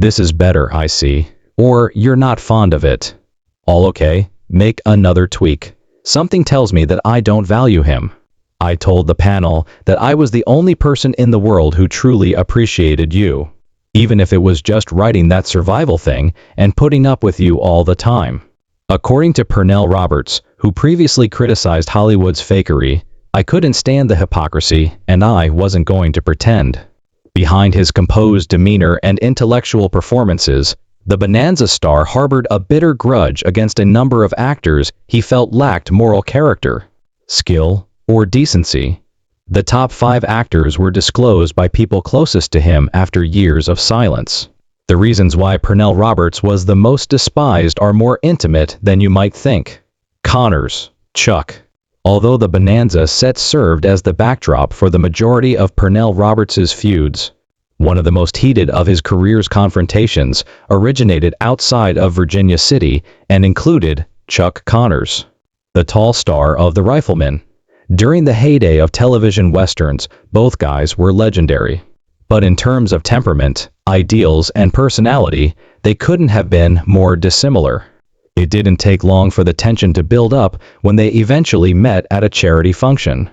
This is better, I see. Or you're not fond of it. All okay, make another tweak. Something tells me that I don't value him. I told the panel that I was the only person in the world who truly appreciated you. Even if it was just writing that survival thing and putting up with you all the time. According to Pernell Roberts, who previously criticized Hollywood's fakery, I couldn't stand the hypocrisy and I wasn't going to pretend. Behind his composed demeanor and intellectual performances, the Bonanza star harbored a bitter grudge against a number of actors he felt lacked moral character, skill, or decency. The top 5 actors were disclosed by people closest to him after years of silence. The reasons why Pernell Roberts was the most despised are more intimate than you might think. Connors, Chuck. Although the Bonanza set served as the backdrop for the majority of Pernell Roberts's feuds, one of the most heated of his career's confrontations originated outside of Virginia City and included Chuck Connors, the tall star of The Rifleman. During the heyday of television westerns, both guys were legendary. But in terms of temperament, ideals, and personality, they couldn't have been more dissimilar. It didn't take long for the tension to build up when they eventually met at a charity function.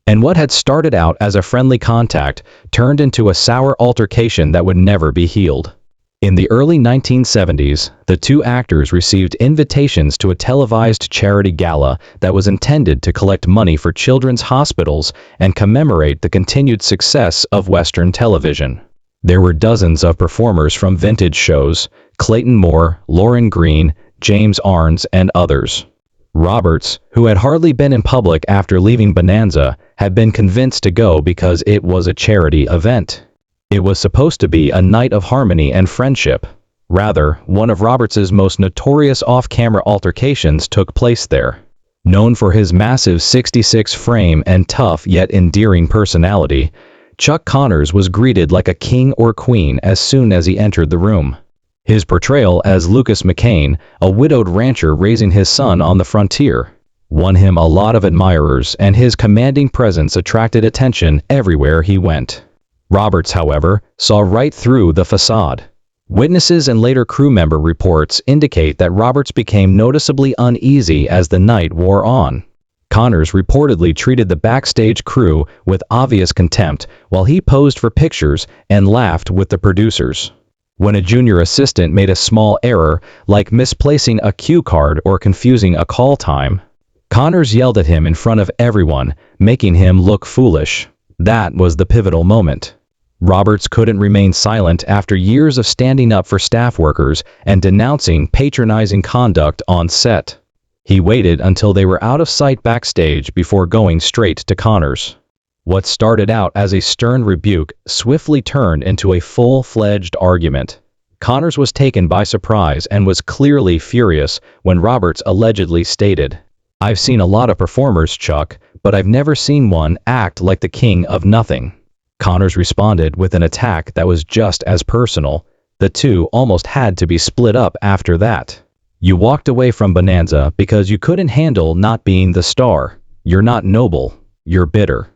And what had started out as a friendly contact turned into a sour altercation that would never be healed. In the early 1970s, the two actors received invitations to a televised charity gala that was intended to collect money for children's hospitals and commemorate the continued success of Western television. There were dozens of performers from vintage shows: Clayton Moore, Lauren Green, James Arnes, and others. Roberts, who had hardly been in public after leaving Bonanza, had been convinced to go because it was a charity event. It was supposed to be a night of harmony and friendship. Rather, one of Roberts's most notorious off-camera altercations took place there. Known for his massive 6'6" frame and tough yet endearing personality, Chuck Connors was greeted like a king or queen as soon as he entered the room. His portrayal as Lucas McCain, a widowed rancher raising his son on the frontier, won him a lot of admirers, and his commanding presence attracted attention everywhere he went. Roberts, however, saw right through the facade. Witnesses and later crew member reports indicate that Roberts became noticeably uneasy as the night wore on. Connors reportedly treated the backstage crew with obvious contempt while he posed for pictures and laughed with the producers. When a junior assistant made a small error, like misplacing a cue card or confusing a call time, Connors yelled at him in front of everyone, making him look foolish. That was the pivotal moment. Roberts couldn't remain silent after years of standing up for staff workers and denouncing patronizing conduct on set. He waited until they were out of sight backstage before going straight to Connors. What started out as a stern rebuke swiftly turned into a full-fledged argument. Connors was taken by surprise and was clearly furious when Roberts allegedly stated, "I've seen a lot of performers, Chuck, but I've never seen one act like the king of nothing." Connors responded with an attack that was just as personal. The two almost had to be split up after that. "You walked away from Bonanza because you couldn't handle not being the star. You're not noble. You're bitter."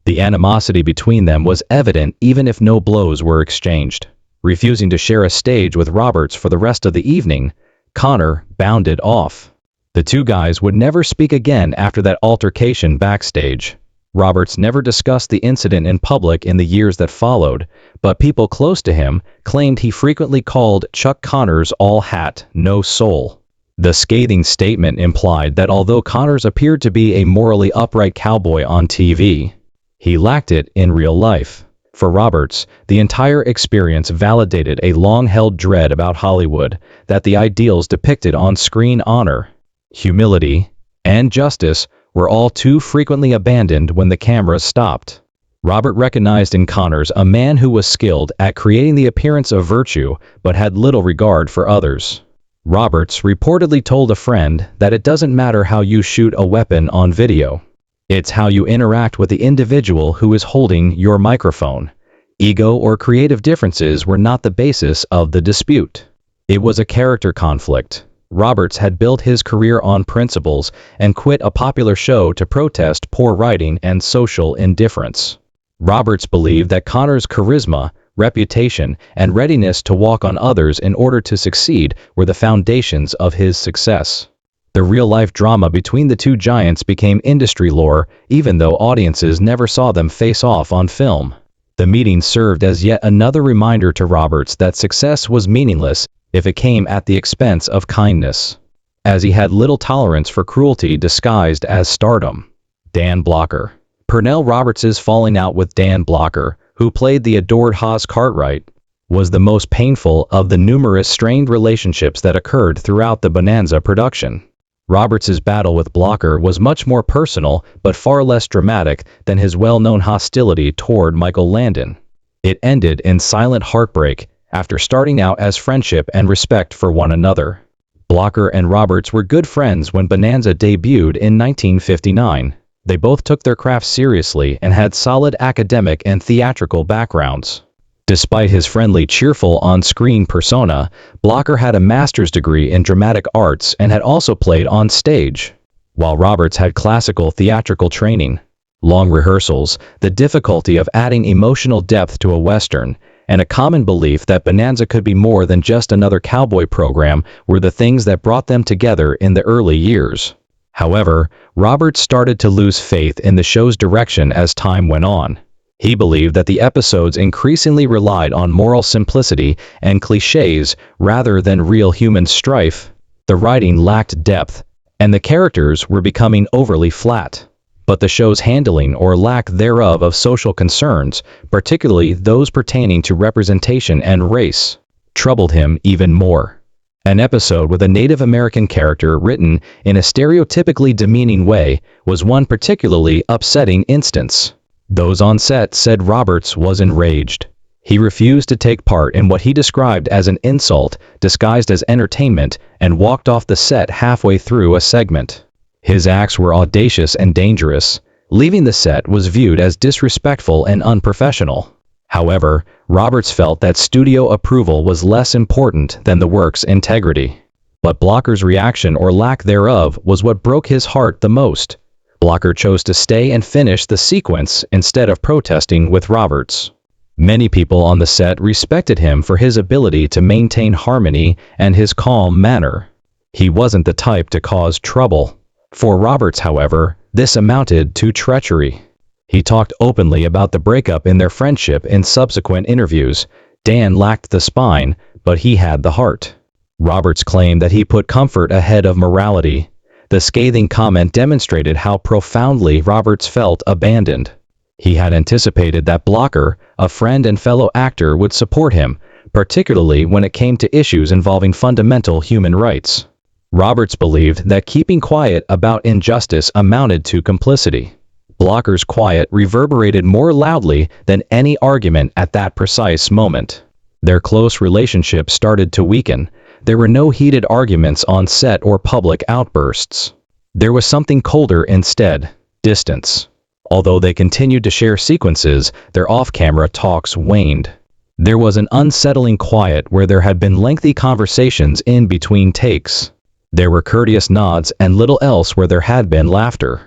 The animosity between them was evident even if no blows were exchanged. Refusing to share a stage with Roberts for the rest of the evening, Connor bounded off. The two guys would never speak again after that altercation backstage. Roberts never discussed the incident in public in the years that followed, but people close to him claimed he frequently called Chuck Connors all hat, no soul. The scathing statement implied that although Connors appeared to be a morally upright cowboy on TV, he lacked it in real life. For Roberts, the entire experience validated a long-held dread about Hollywood, that the ideals depicted on screen, honor, humility, and justice, were all too frequently abandoned when the cameras stopped. Robert recognized in Connors a man who was skilled at creating the appearance of virtue but had little regard for others. Roberts reportedly told a friend that it doesn't matter how you shoot a weapon on video. It's how you interact with the individual who is holding your microphone. Ego or creative differences were not the basis of the dispute. It was a character conflict. Roberts had built his career on principles and quit a popular show to protest poor writing and social indifference. Roberts believed that Connors' charisma, reputation, and readiness to walk on others in order to succeed were the foundations of his success. The real-life drama between the two giants became industry lore, even though audiences never saw them face off on film. The meeting served as yet another reminder to Roberts that success was meaningless if it came at the expense of kindness, as he had little tolerance for cruelty disguised as stardom. Dan Blocker. Pernell Roberts's falling out with Dan Blocker, who played the adored Haas Cartwright, was the most painful of the numerous strained relationships that occurred throughout the Bonanza production. Roberts's battle with Blocker was much more personal but far less dramatic than his well-known hostility toward Michael Landon. It ended in silent heartbreak after starting out as friendship and respect for one another. Blocker and Roberts were good friends when Bonanza debuted in 1959. They both took their craft seriously and had solid academic and theatrical backgrounds. Despite his friendly, cheerful on-screen persona, Blocker had a master's degree in dramatic arts and had also played on stage, while Roberts had classical theatrical training. Long rehearsals, the difficulty of adding emotional depth to a Western, and a common belief that Bonanza could be more than just another cowboy program were the things that brought them together in the early years. However, Roberts started to lose faith in the show's direction as time went on. He believed that the episodes increasingly relied on moral simplicity and cliches rather than real human strife. The writing lacked depth, and the characters were becoming overly flat. But the show's handling or lack thereof of social concerns, particularly those pertaining to representation and race, troubled him even more. An episode with a Native American character written in a stereotypically demeaning way was one particularly upsetting instance. Those on set said Roberts was enraged. He refused to take part in what he described as an insult disguised as entertainment and walked off the set halfway through a segment. His acts were audacious and dangerous. Leaving the set was viewed as disrespectful and unprofessional. However, Roberts felt that studio approval was less important than the work's integrity. But Blocker's reaction or lack thereof was what broke his heart the most. Blocker chose to stay and finish the sequence instead of protesting with Roberts. Many people on the set respected him for his ability to maintain harmony and his calm manner. He wasn't the type to cause trouble. For Roberts, however, this amounted to treachery. He talked openly about the breakup in their friendship in subsequent interviews. Dan lacked the spine, but he had the heart. Roberts claimed that he put comfort ahead of morality. The scathing comment demonstrated how profoundly Roberts felt abandoned. He had anticipated that Blocker, a friend and fellow actor, would support him, particularly when it came to issues involving fundamental human rights. Roberts believed that keeping quiet about injustice amounted to complicity. Blocker's quiet reverberated more loudly than any argument at that precise moment. Their close relationship started to weaken. There were no heated arguments on set or public outbursts. There was something colder instead: distance. Although they continued to share sequences, their off-camera talks waned. There was an unsettling quiet where there had been lengthy conversations in between takes. There were courteous nods and little else where there had been laughter.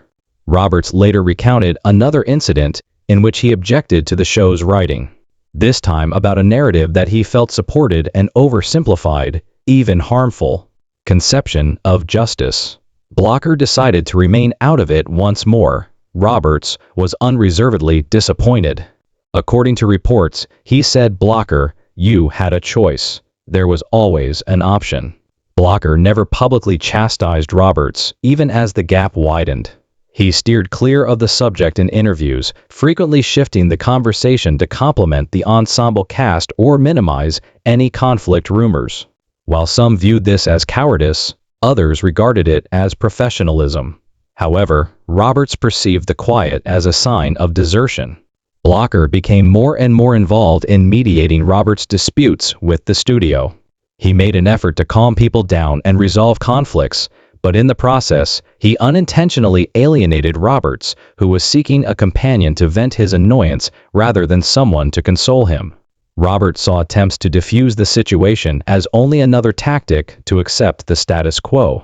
Roberts later recounted another incident in which he objected to the show's writing, this time about a narrative that he felt supported and oversimplified, even harmful, conception of justice. Blocker decided to remain out of it once more. Roberts was unreservedly disappointed. According to reports, he said, "Blocker, you had a choice. There was always an option." Blocker never publicly chastised Roberts, even as the gap widened. He steered clear of the subject in interviews, frequently shifting the conversation to complement the ensemble cast or minimize any conflict rumors. While some viewed this as cowardice, others regarded it as professionalism. However, Roberts perceived the quiet as a sign of desertion. Blocker became more and more involved in mediating Roberts' disputes with the studio. He made an effort to calm people down and resolve conflicts, but in the process, he unintentionally alienated Roberts, who was seeking a companion to vent his annoyance rather than someone to console him. Roberts saw attempts to defuse the situation as only another tactic to accept the status quo.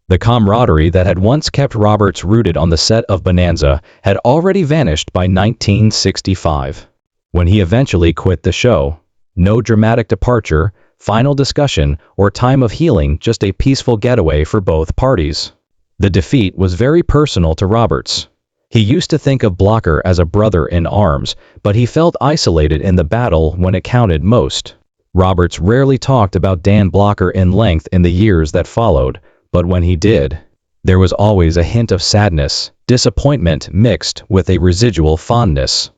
The camaraderie that had once kept Roberts rooted on the set of Bonanza had already vanished by 1965. When he eventually quit the show, No dramatic departure, final discussion, or time of healing, just a peaceful getaway for both parties. The defeat was very personal to Roberts. He used to think of Blocker as a brother in arms, but he felt isolated in the battle when it counted most. Roberts rarely talked about Dan Blocker in length in the years that followed, but when he did, there was always a hint of sadness, disappointment mixed with a residual fondness.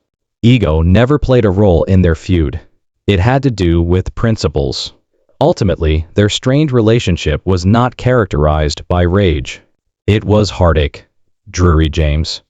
Ego never played a role in their feud. It had to do with principles. Ultimately, their strained relationship was not characterized by rage. It was heartache. Drury James.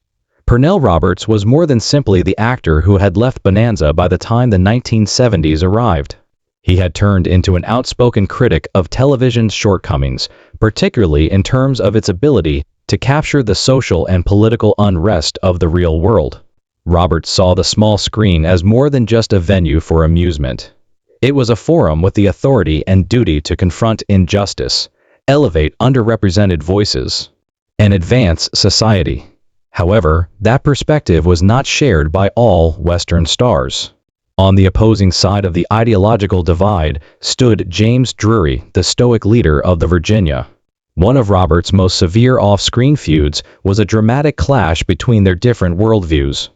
Pernell Roberts was more than simply the actor who had left Bonanza by the time the 1970s arrived. He had turned into an outspoken critic of television's shortcomings, particularly in terms of its ability to capture the social and political unrest of the real world. Roberts saw the small screen as more than just a venue for amusement. It was a forum with the authority and duty to confront injustice, elevate underrepresented voices, and advance society. However, that perspective was not shared by all Western stars. On the opposing side of the ideological divide stood James Drury, the stoic leader of the Virginia. One of Roberts' most severe off-screen feuds was a dramatic clash between their different worldviews.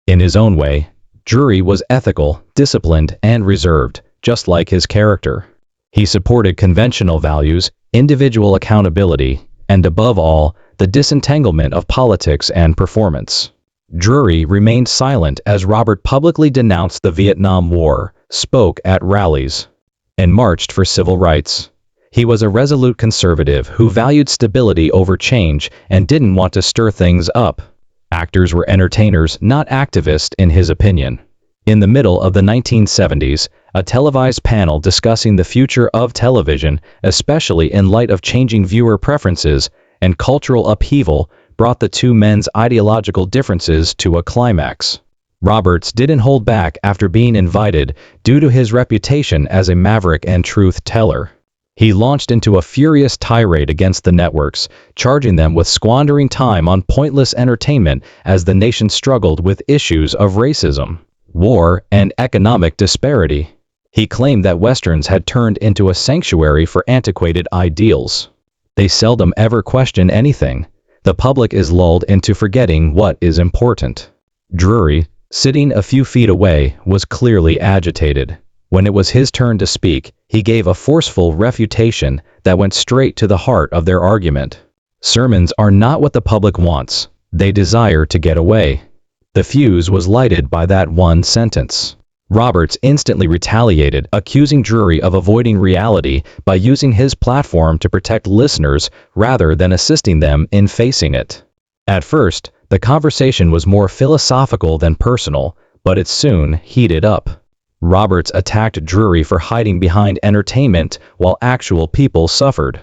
In his own way, Drury was ethical, disciplined, and reserved, just like his character. He supported conventional values, individual accountability, and above all, the disentanglement of politics and performance. Drury remained silent as Robert publicly denounced the Vietnam War, spoke at rallies, and marched for civil rights. He was a resolute conservative who valued stability over change and didn't want to stir things up. Actors were entertainers, not activists, in his opinion. In the middle of the 1970s, a televised panel discussing the future of television, especially in light of changing viewer preferences and cultural upheaval, brought the two men's ideological differences to a climax. Roberts didn't hold back after being invited due to his reputation as a maverick and truth teller. He launched into a furious tirade against the networks, charging them with squandering time on pointless entertainment as the nation struggled with issues of racism, war, and economic disparity. He claimed that Westerns had turned into a sanctuary for antiquated ideals. They seldom ever question anything. The public is lulled into forgetting what is important. Drury, sitting a few feet away, was clearly agitated. When it was his turn to speak, he gave a forceful refutation that went straight to the heart of their argument. Sermons are not what the public wants. They desire to get away. The fuse was lighted by that one sentence. Roberts instantly retaliated, accusing Drury of avoiding reality by using his platform to protect listeners rather than assisting them in facing it. At first, the conversation was more philosophical than personal, but it soon heated up. Roberts attacked Drury for hiding behind entertainment while actual people suffered.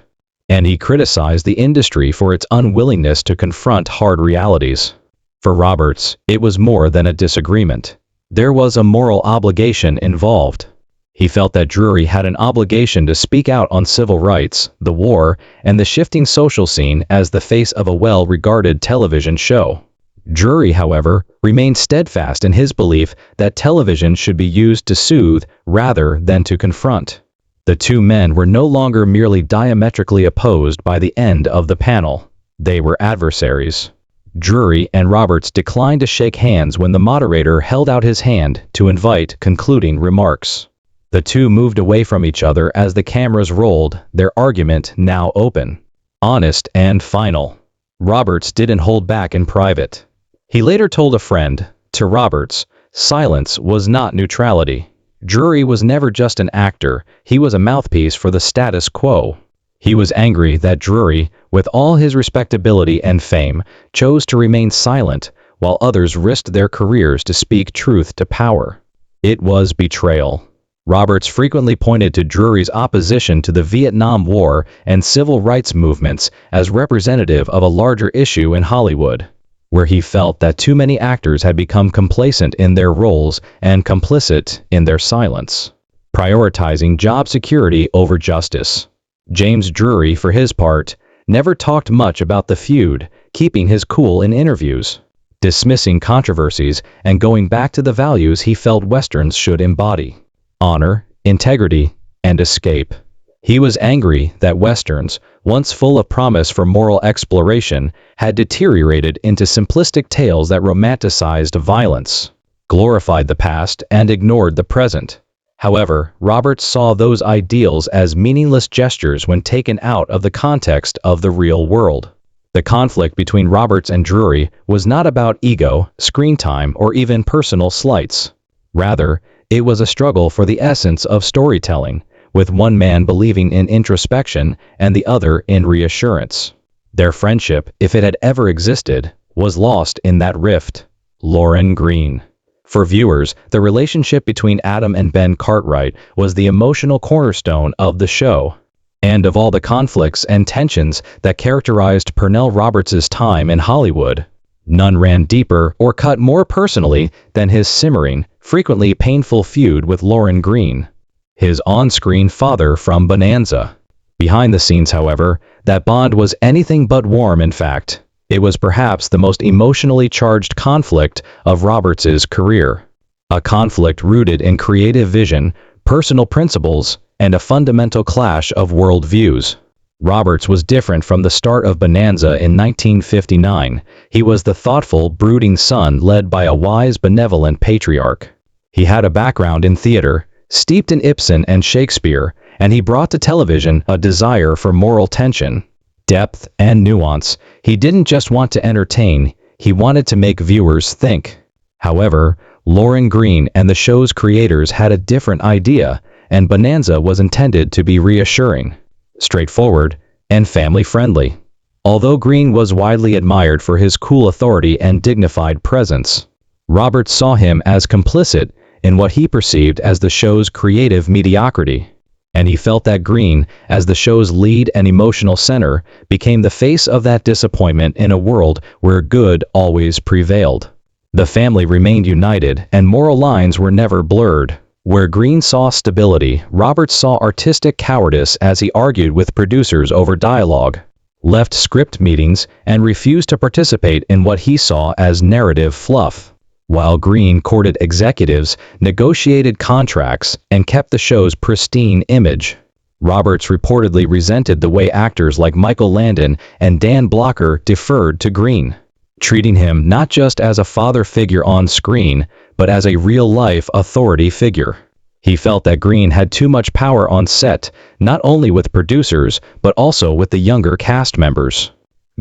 And he criticized the industry for its unwillingness to confront hard realities. For Roberts, it was more than a disagreement. There was a moral obligation involved. He felt that Drury had an obligation to speak out on civil rights, the war, and the shifting social scene as the face of a well-regarded television show. Drury, however, remained steadfast in his belief that television should be used to soothe rather than to confront. The two men were no longer merely diametrically opposed by the end of the panel. They were adversaries. Drury and Roberts declined to shake hands when the moderator held out his hand to invite concluding remarks. The two moved away from each other as the cameras rolled, their argument now open, honest, and final. Roberts didn't hold back in private. He later told a friend, to Roberts, silence was not neutrality. Drury was never just an actor, he was a mouthpiece for the status quo. He was angry that Drury, with all his respectability and fame, chose to remain silent, while others risked their careers to speak truth to power. It was betrayal. Roberts frequently pointed to Drury's opposition to the Vietnam War and civil rights movements as representative of a larger issue in Hollywood, where he felt that too many actors had become complacent in their roles and complicit in their silence, prioritizing job security over justice. James Drury, for his part, never talked much about the feud, keeping his cool in interviews, dismissing controversies, and going back to the values he felt Westerns should embody. honor, integrity, and escape. He was angry that Westerns, once full of promise for moral exploration, had deteriorated into simplistic tales that romanticized violence, glorified the past, and ignored the present. However, Roberts saw those ideals as meaningless gestures when taken out of the context of the real world. The conflict between Roberts and Drury was not about ego, screen time, or even personal slights. Rather, it was a struggle for the essence of storytelling, with one man believing in introspection and the other in reassurance. Their friendship, if it had ever existed, was lost in that rift. Lauren Green. For viewers, the relationship between Adam and Ben Cartwright was the emotional cornerstone of the show. And of all the conflicts and tensions that characterized Pernell Roberts' time in Hollywood, none ran deeper or cut more personally than his simmering, frequently painful feud with Lauren Green, his on-screen father from Bonanza. Behind the scenes, however, that bond was anything but warm. In fact, it was perhaps the most emotionally charged conflict of Roberts' career. A conflict rooted in creative vision, personal principles, and a fundamental clash of worldviews. Roberts was different from the start of Bonanza in 1959. He was the thoughtful, brooding son led by a wise, benevolent patriarch. He had a background in theater, steeped in Ibsen and Shakespeare, and he brought to television a desire for moral tension, depth, and nuance. He didn't just want to entertain, he wanted to make viewers think. However, Lauren Green and the show's creators had a different idea, and Bonanza was intended to be reassuring, straightforward, and family-friendly. Although Green was widely admired for his cool authority and dignified presence, Roberts saw him as complicit in what he perceived as the show's creative mediocrity. And he felt that Green, as the show's lead and emotional center, became the face of that disappointment in a world where good always prevailed. The family remained united, and moral lines were never blurred. Where Green saw stability, Roberts saw artistic cowardice as he argued with producers over dialogue, left script meetings, and refused to participate in what he saw as narrative fluff. While Green courted executives, negotiated contracts, and kept the show's pristine image, Roberts reportedly resented the way actors like Michael Landon and Dan Blocker deferred to Green, treating him not just as a father figure on screen, but as a real-life authority figure. He felt that Green had too much power on set, not only with producers, but also with the younger cast members.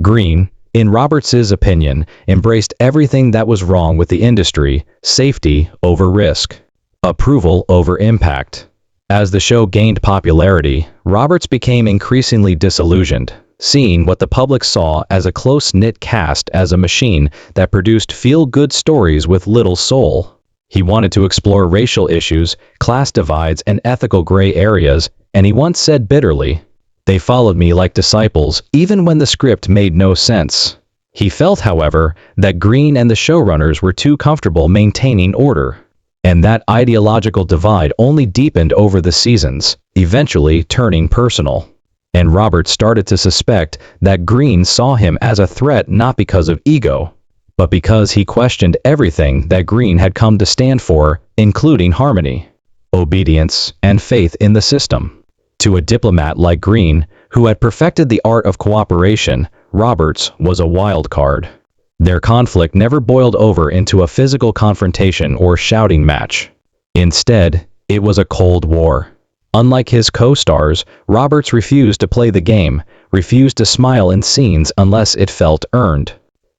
Green, in Roberts' opinion, embraced everything that was wrong with the industry: safety over risk, approval over impact. As the show gained popularity, Roberts became increasingly disillusioned, seeing what the public saw as a close-knit cast as a machine that produced feel-good stories with little soul. He wanted to explore racial issues, class divides, and ethical gray areas, and he once said bitterly, "They followed me like disciples, even when the script made no sense." He felt, however, that Green and the showrunners were too comfortable maintaining order, and that ideological divide only deepened over the seasons, eventually turning personal. And Roberts started to suspect that Green saw him as a threat not because of ego, but because he questioned everything that Green had come to stand for, including harmony, obedience, and faith in the system. To a diplomat like Green, who had perfected the art of cooperation, Roberts was a wild card. Their conflict never boiled over into a physical confrontation or shouting match. Instead, it was a cold war. Unlike his co-stars, Roberts refused to play the game, refused to smile in scenes unless it felt earned,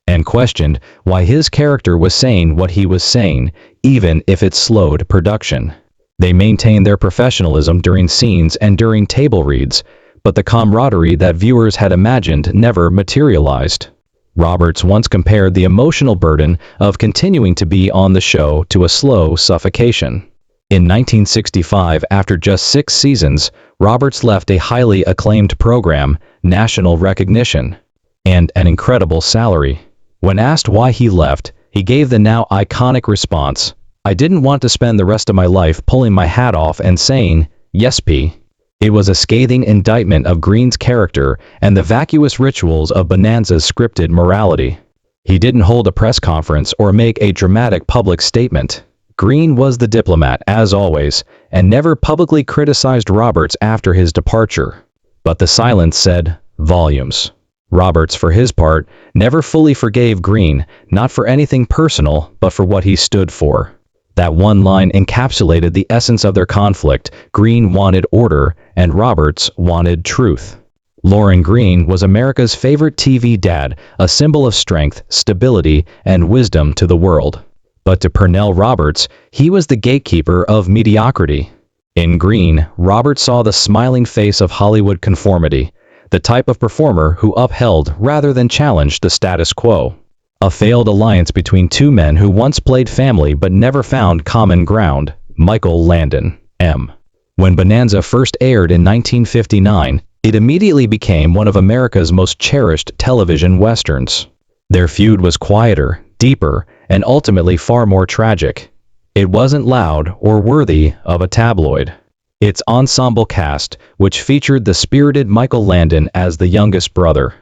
and questioned why his character was saying what he was saying, even if it slowed production. They maintained their professionalism during scenes and during table reads, but the camaraderie that viewers had imagined never materialized. Roberts once compared the emotional burden of continuing to be on the show to a slow suffocation. In 1965, after just 6 seasons, Roberts left a highly acclaimed program, national recognition, and an incredible salary. When asked why he left, he gave the now iconic response, "I didn't want to spend the rest of my life pulling my hat off and saying, 'Yes, P.'" It was a scathing indictment of Green's character and the vacuous rituals of Bonanza's scripted morality. He didn't hold a press conference or make a dramatic public statement. Green was the diplomat, as always, and never publicly criticized Roberts after his departure. But the silence said volumes. Roberts, for his part, never fully forgave Green, not for anything personal, but for what he stood for. That one line encapsulated the essence of their conflict. Green wanted order, and Roberts wanted truth. Lorne Greene was America's favorite TV dad, a symbol of strength, stability, and wisdom to the world. But to Pernell Roberts, he was the gatekeeper of mediocrity. In Greene, Roberts saw the smiling face of Hollywood conformity, the type of performer who upheld rather than challenged the status quo. A failed alliance between two men who once played family but never found common ground. Michael Landon, M. When Bonanza first aired in 1959, it immediately became one of America's most cherished television westerns. Their feud was quieter, deeper, and ultimately far more tragic. It wasn't loud or worthy of a tabloid. Its ensemble cast, which featured the spirited Michael Landon as the youngest brother,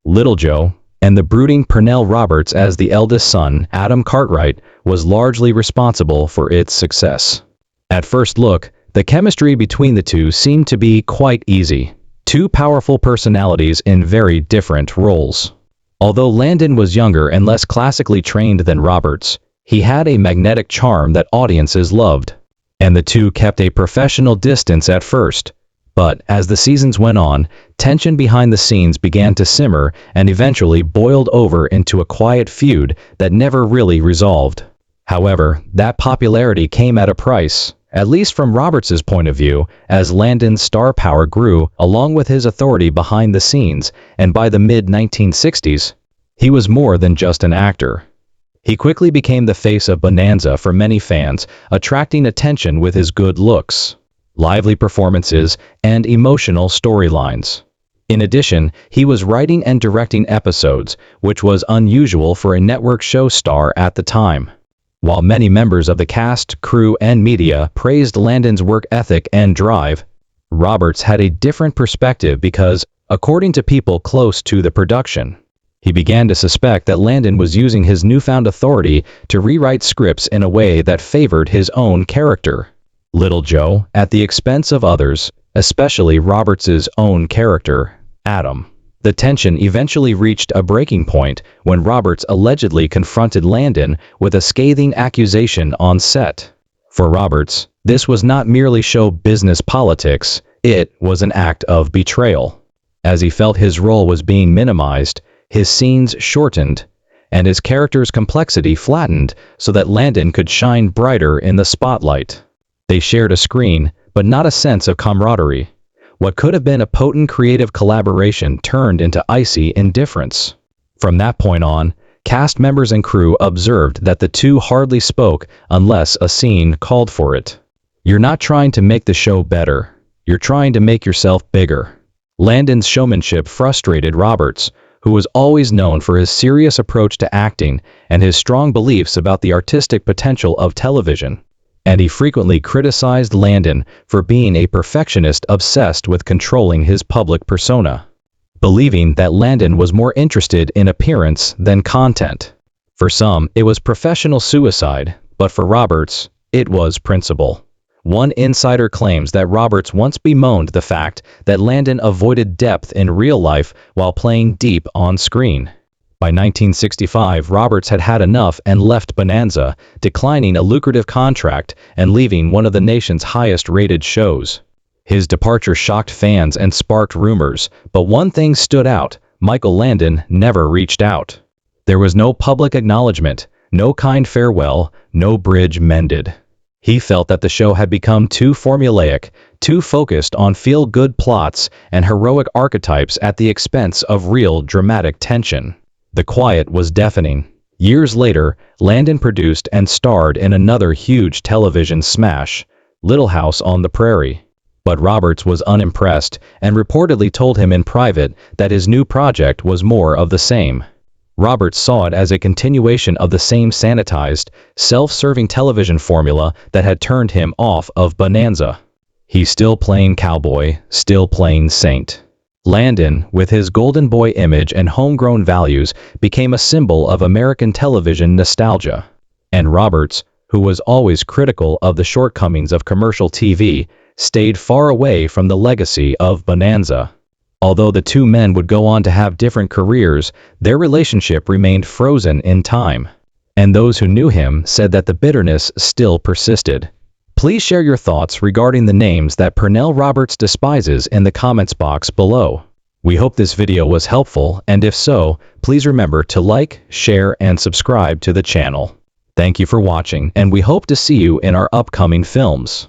Little Joe, and the brooding Pernell Roberts as the eldest son, Adam Cartwright, was largely responsible for its success. At first look, the chemistry between the two seemed to be quite easy. Two powerful personalities in very different roles. Although Landon was younger and less classically trained than Roberts, he had a magnetic charm that audiences loved. And the two kept a professional distance at first. But as the seasons went on, tension behind the scenes began to simmer and eventually boiled over into a quiet feud that never really resolved. However, that popularity came at a price, at least from Roberts's point of view, as Landon's star power grew along with his authority behind the scenes, and by the mid-1960s, he was more than just an actor. He quickly became the face of Bonanza for many fans, attracting attention with his good looks, lively performances, and emotional storylines. In addition, he was writing and directing episodes, which was unusual for a network show star at the time. While many members of the cast, crew, and media praised Landon's work ethic and drive, Roberts had a different perspective because, according to people close to the production, he began to suspect that Landon was using his newfound authority to rewrite scripts in a way that favored his own character, Little Joe, at the expense of others, especially Roberts's own character, Adam. The tension eventually reached a breaking point when Roberts allegedly confronted Landon with a scathing accusation on set. For Roberts, this was not merely show business politics, it was an act of betrayal. As he felt his role was being minimized, his scenes shortened, and his character's complexity flattened so that Landon could shine brighter in the spotlight. They shared a screen, but not a sense of camaraderie. What could have been a potent creative collaboration turned into icy indifference. From that point on, cast members and crew observed that the two hardly spoke unless a scene called for it. You're not trying to make the show better. You're trying to make yourself bigger. Landon's showmanship frustrated Roberts, who was always known for his serious approach to acting and his strong beliefs about the artistic potential of television. And he frequently criticized Landon for being a perfectionist obsessed with controlling his public persona, believing that Landon was more interested in appearance than content. For some, it was professional suicide, but for Roberts, it was principle. One insider claims that Roberts once bemoaned the fact that Landon avoided depth in real life while playing deep on screen. By 1965, Roberts had had enough and left Bonanza, declining a lucrative contract and leaving one of the nation's highest-rated shows. His departure shocked fans and sparked rumors, but one thing stood out: Michael Landon never reached out. There was no public acknowledgement, no kind farewell, no bridge mended. He felt that the show had become too formulaic, too focused on feel-good plots and heroic archetypes at the expense of real dramatic tension. The quiet was deafening. Years later, Landon produced and starred in another huge television smash, Little House on the Prairie. But Roberts was unimpressed and reportedly told him in private that his new project was more of the same. Roberts saw it as a continuation of the same sanitized, self-serving television formula that had turned him off of Bonanza. He's still playing cowboy, still playing saint. Landon, with his golden boy image and homegrown values, became a symbol of American television nostalgia. And Roberts, who was always critical of the shortcomings of commercial TV, stayed far away from the legacy of Bonanza. Although the two men would go on to have different careers, their relationship remained frozen in time. And those who knew him said that the bitterness still persisted. Please share your thoughts regarding the names that Pernell Roberts despises in the comments box below. We hope this video was helpful, and if so, please remember to like, share, and subscribe to the channel. Thank you for watching, and we hope to see you in our upcoming films.